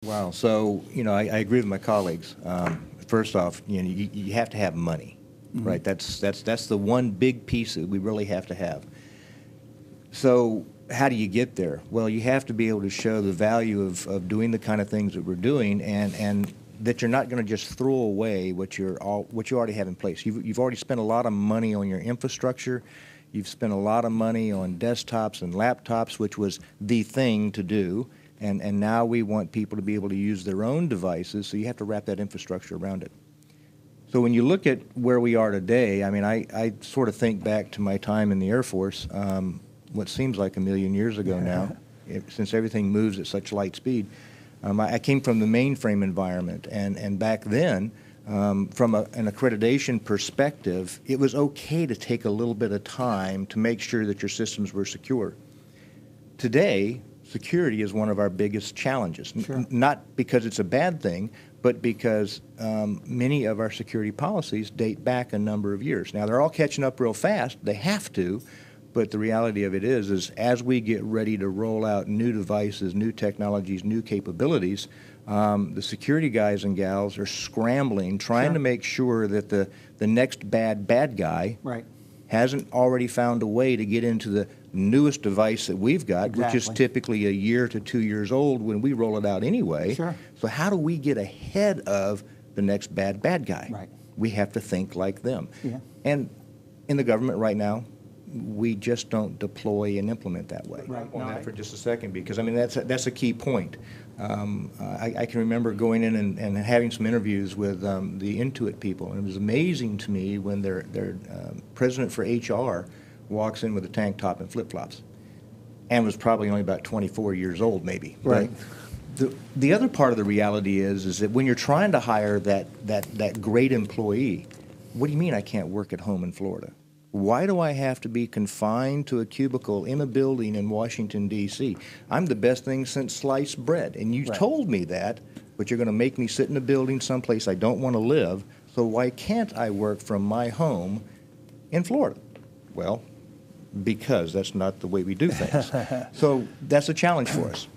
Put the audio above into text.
Wow. So, I agree with my colleagues. First off, you have to have money, right? That's the one big piece that we really have to have. So how do you get there? Well, you have to be able to show the value of doing the kind of things that we're doing, and that you're not going to just throw away what you already have in place. You've already spent a lot of money on your infrastructure. You've spent a lot of money on desktops and laptops, which was the thing to do. And now we want people to be able to use their own devices, so you have to wrap that infrastructure around it. So when you look at where we are today, I mean, I sort of think back to my time in the Air Force, what seems like a million years ago now, since everything moves at such light speed. I came from the mainframe environment, and back then, from an accreditation perspective, it was okay to take a little bit of time to make sure that your systems were secure. Today, security is one of our biggest challenges, not because it's a bad thing, but because many of our security policies date back a number of years. Now, they're all catching up real fast. They have to, but the reality of it is as we get ready to roll out new devices, new technologies, new capabilities, the security guys and gals are scrambling, trying to make sure that the next bad guy hasn't already found a way to get into the newest device that we've got, which is typically a year to 2 years old when we roll it out anyway. So how do we get ahead of the next bad guy? We have to think like them. And in the government right now, we just don't deploy and implement that way. On that for just a second, because I mean that's a key point. I can remember going in and having some interviews with the Intuit people, and it was amazing to me when their president for HR walks in with a tank top and flip-flops, and was probably only about 24 years old, maybe. Right. The other part of the reality is that when you're trying to hire that great employee, what do you mean I can't work at home in Florida? Why do I have to be confined to a cubicle in a building in Washington, D.C.? I'm the best thing since sliced bread. And you told me that, but you're going to make me sit in a building someplace I don't want to live, so why can't I work from my home in Florida? Well, because that's not the way we do things. So that's a challenge for us.